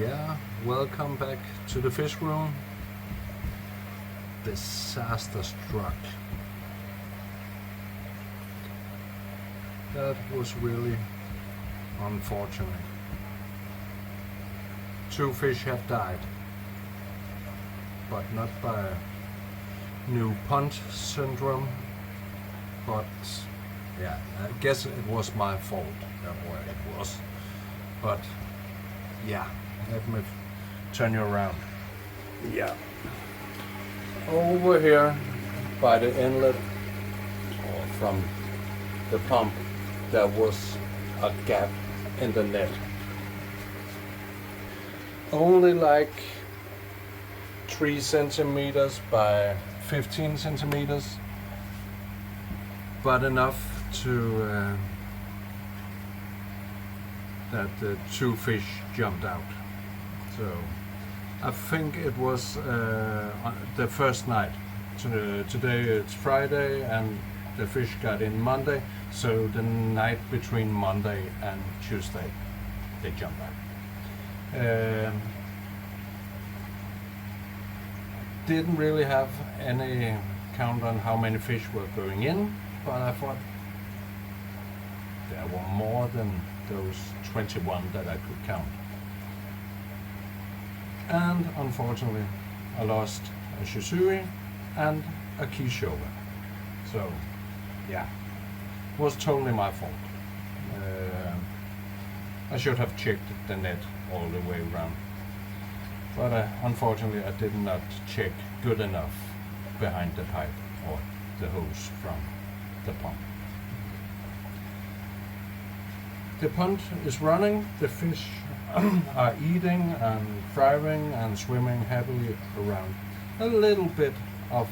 Yeah, welcome back to the fish room. Disaster struck. That was really unfortunate. 2 fish have died, but not by new pond syndrome, but yeah, I guess it was my fault, or it was, but yeah, let me turn you around. Yeah, over here by the inlet, or from the pump, there was a gap in the net, only like 3 centimeters by 15 centimeters, but enough to that the 2 fish jumped out. So I think it was the first night. Today it's Friday and the fish got in Monday, so the night between Monday and Tuesday they jumped out. Didn't really have any count on how many fish were going in, but I thought there were more than those 21 that I could count. And unfortunately I lost a Shisui and a key shoulder. So yeah, it was totally my fault. I should have checked the net all the way around, but unfortunately I did not check good enough behind the pipe or the hose from the pump. The pond is running, the fish are eating and thriving and swimming happily around. A little bit of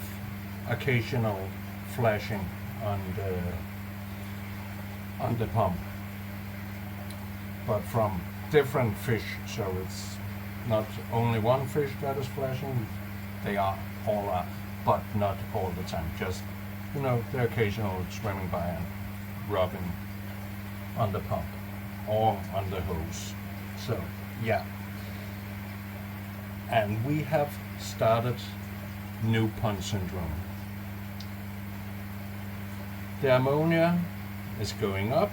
occasional flashing on the pump, but from different fish, so it's not only one fish that is flashing, they are all, but not all the time, just the occasional swimming by and rubbing on the pump or on the hose. So yeah, and we have started new pond syndrome. The ammonia is going up,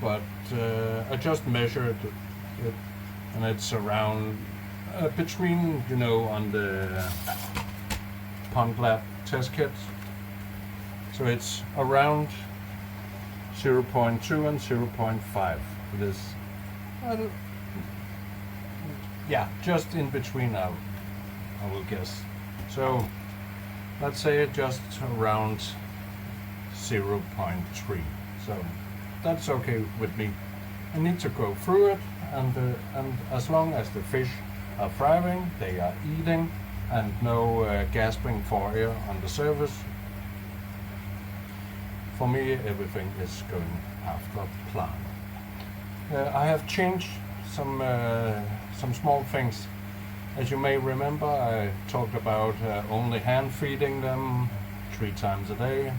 but I just measured it and it's around between on the pond lab test kit, so it's around 0.2 and 0.5. It is yeah, just in between now, I will guess. So let's say just around 0.3. So that's okay with me. I need to go through it, and as long as the fish are thriving, they are eating, and no gasping for air on the surface, for me everything is going after plan. I have changed some small things. As you may remember, I talked about only hand feeding them 3 times a day,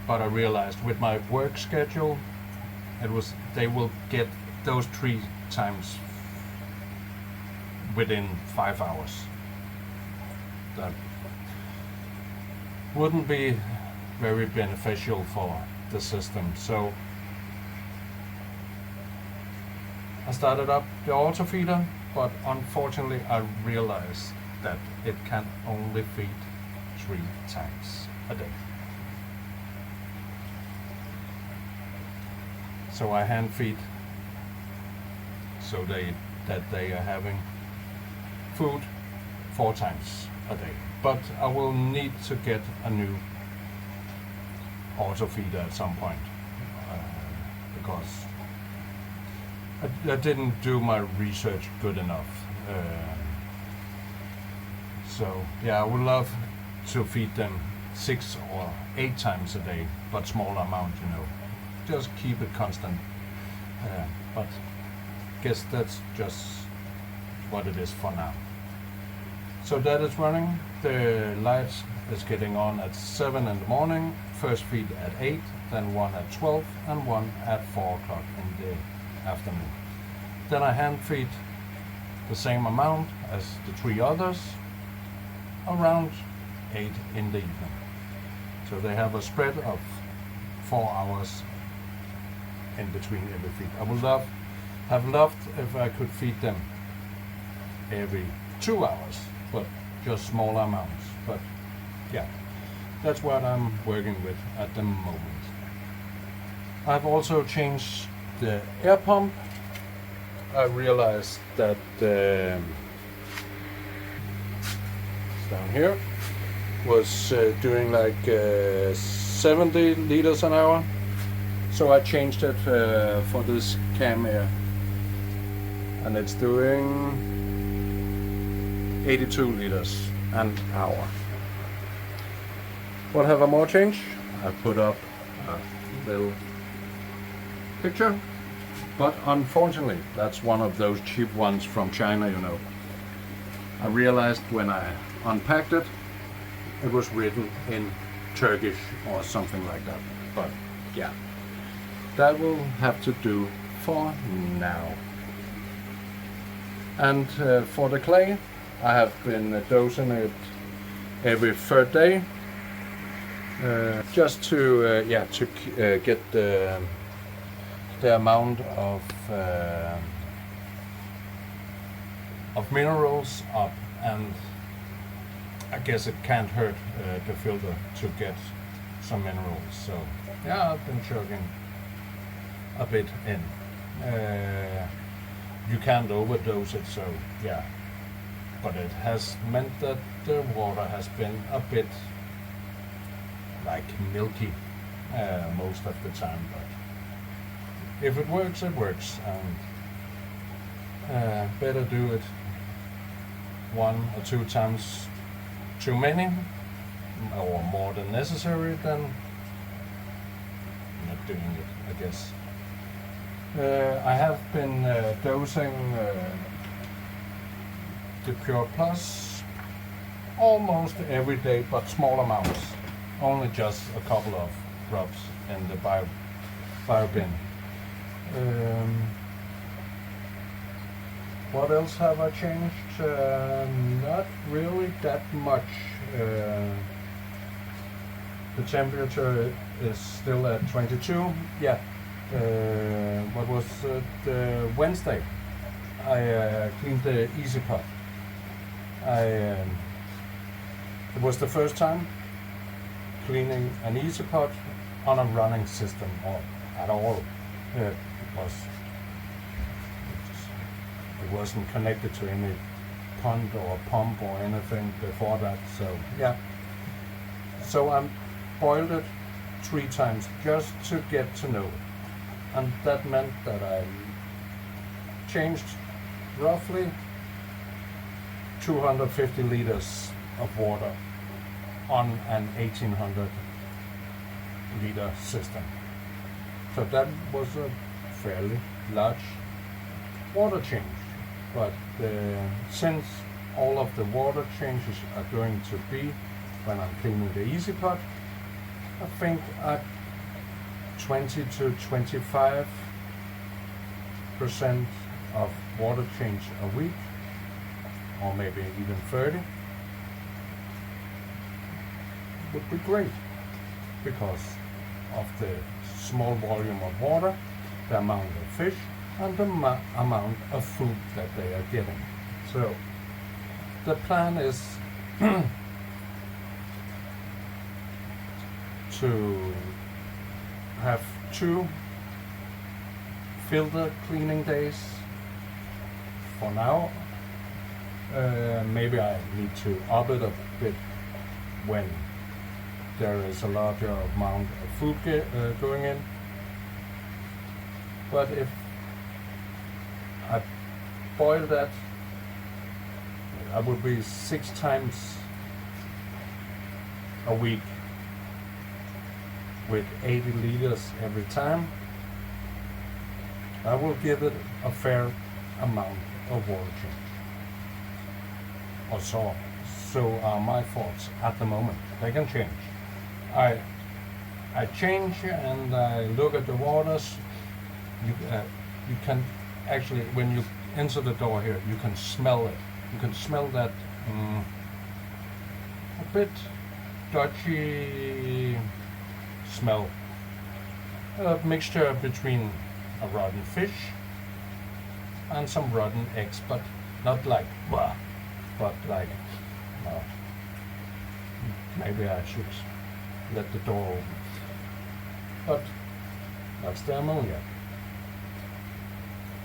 but I realized with my work schedule, they will get those 3 times within 5 hours. That wouldn't be very beneficial for the system. So I started up the auto feeder, but unfortunately I realized that it can only feed 3 times a day. So I hand feed so that they are having food 4 times a day. But I will need to get a new auto feeder at some point, because I didn't do my research good enough. So yeah, I would love to feed them 6 or 8 times a day, but small amount, just keep it constant. But guess that's just what it is for now. So that is running. The light is getting on at 7 in the morning, first feed at 8, then one at 12, and one at 4 o'clock in the afternoon. Then I hand feed the same amount as the 3 others around 8 in the evening. So they have a spread of 4 hours in between every feed. I would have loved if I could feed them every 2 hours, but just smaller amounts. But yeah, that's what I'm working with at the moment. I've also changed the air pump. I realized that down here was doing like 70 liters an hour, so I changed it for this cam air, and it's doing 82 liters an hour. What have I more changed? I put up a little picture, but unfortunately that's one of those cheap ones from China, you know. I realized when I unpacked it, it was written in Turkish or something like that. But yeah, that will have to do for now. And for the clay, I have been dosing it every 3rd day, just to get the amount of minerals up, and I guess it can't hurt the filter to get some minerals. So yeah, I've been chugging a bit in. You can't overdose it, so yeah. But it has meant that the water has been a bit like milky most of the time. But if it works, it works, and better do it 1 or 2 times too many or more than necessary than not doing it, I guess. I have been dosing the Pure Plus almost every day, but small amounts, only just a couple of drops in the bio bin. What else have I changed? Not really that much. The temperature is still at 22. Yeah. What was it? Wednesday, I cleaned the Easy Pot. It was the first time cleaning an Easy Pot on a running system or at all. It wasn't connected to any pond or pump or anything before that. So yeah. So I boiled it 3 times just to get to know it. And that meant that I changed roughly 250 liters of water on an 1800 liter system. So that was a fairly large water change. But since all of the water changes are going to be when I'm cleaning the Easy Pot, I think 20 to 25% of water change a week, or maybe even 30, would be great because of the small volume of water, the amount of fish, and the amount of food that they are getting. So the plan is to have 2 filter cleaning days for now. Maybe I need to up it a bit when there is a larger amount of food going in. But if I boil that, I would be 6 times a week with 80 liters every time. I will give it a fair amount of water change. Or so are my thoughts at the moment. They can change. I change and I look at the waters. You can actually, when you into the door here, you can smell it. You can smell that a bit dodgy smell. A mixture between a rotten fish and some rotten eggs, but not like bah, but like maybe I should let the door open. But that's the ammonia.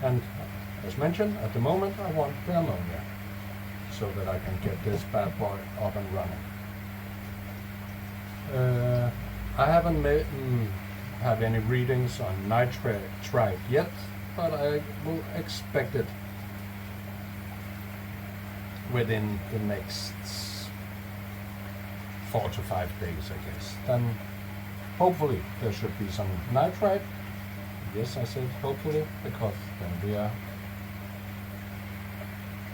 And as mentioned, at the moment I want the ammonia so that I can get this bad boy up and running. I haven't have any readings on nitrite yet, but I will expect it within the next 4 to 5 days, I guess. Then hopefully there should be some nitrite. Yes, I said hopefully, because then we are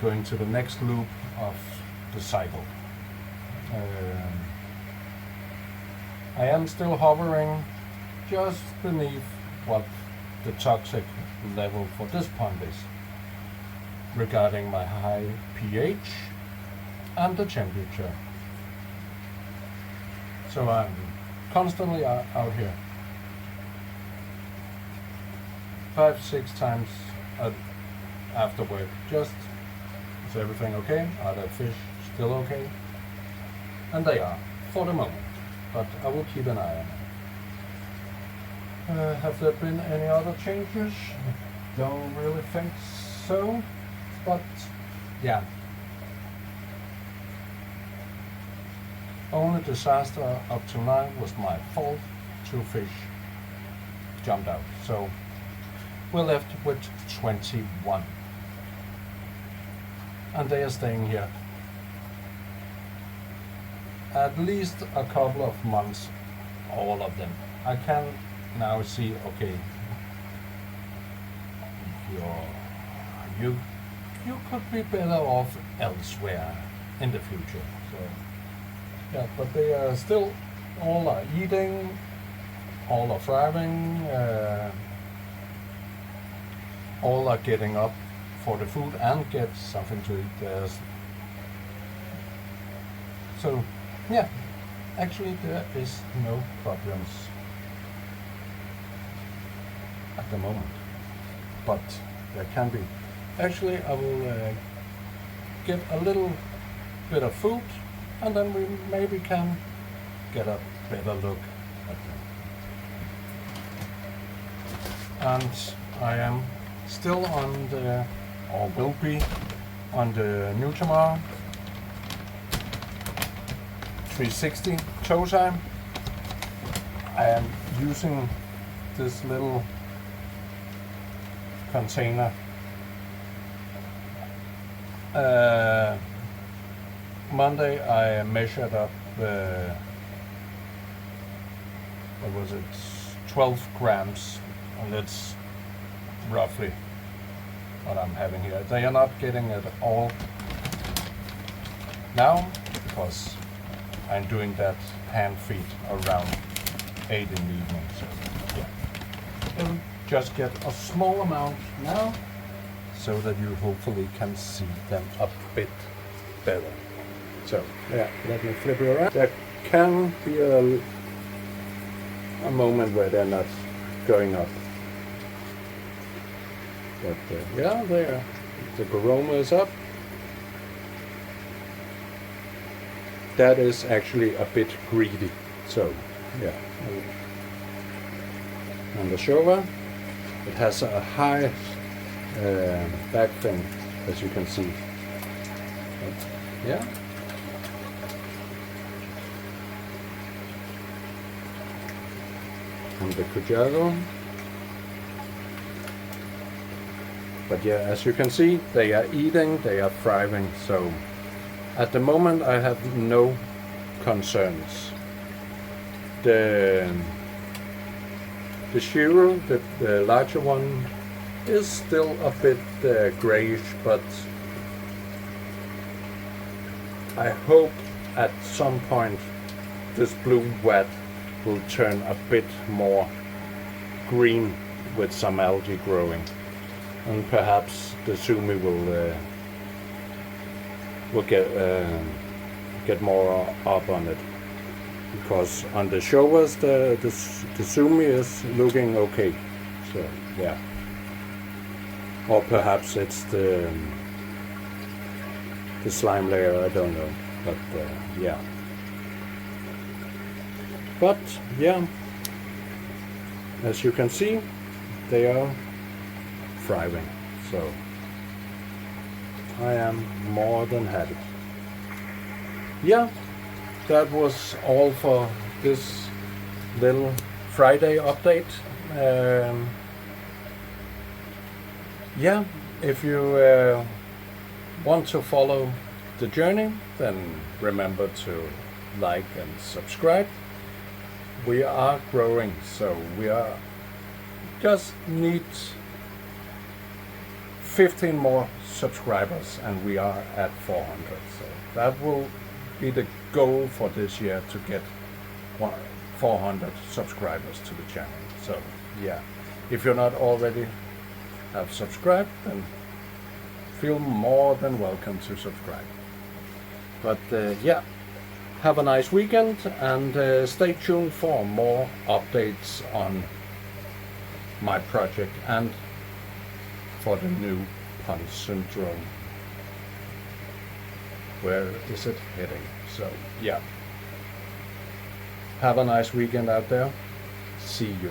going to the next loop of the cycle. I am still hovering just beneath what the toxic level for this pond is regarding my high pH and the temperature. So I'm constantly out here 5-6 times after work. Just, is everything okay? Are the fish still okay? And they are, for the moment. But I will keep an eye on it. Have there been any other changes? Don't really think so. But yeah. Only disaster up to now was my fault. 2 fish jumped out. So we're left with 21. And they are staying here at least a couple of months, all of them. I can now see, okay, you could be better off elsewhere in the future. So yeah, but they are still, all are eating, all are thriving, all are getting up for the food and get something to eat. So yeah, actually there is no problems at the moment, but there can be. Actually, I will get a little bit of food, and then we maybe can get a better look at them. And I am still on the, or will be, on the Newtomar 360 tow time. I am using this little container. Monday I measured up what was it, 12 grams, and that's roughly what I'm having here. They are not getting it all now because I'm doing that hand feed around 8 in the evening. So yeah, it'll just get a small amount now so that you hopefully can see them a bit better. So yeah, let me flip it around. There can be a moment where they're not going up. But yeah, there, the aroma is up. That is actually a bit greedy. So yeah, and the shower, it has a high back fin, as you can see. But, yeah. And the Cujago. But yeah, as you can see, they are eating, they are thriving. So at the moment I have no concerns. The Shiro, the larger one, is still a bit grayish, but I hope at some point this blue wet will turn a bit more green with some algae growing. and perhaps the Sumi will get more up on it, because on the showers the Sumi is looking okay. So yeah, or perhaps it's the slime layer, I don't know, but yeah. But yeah, as you can see, they are thriving, so I am more than happy. Yeah, that was all for this little Friday update. Yeah, if you want to follow the journey, then remember to like and subscribe. We are growing, so we are just need 15 more subscribers and we are at 400. So that will be the goal for this year, to get 400 subscribers to the channel. So yeah, if you're not already have subscribed, then feel more than welcome to subscribe. But yeah, have a nice weekend, and stay tuned for more updates on my project and for the new Pontoon drone. Where is it heading? So yeah, have a nice weekend out there. See you.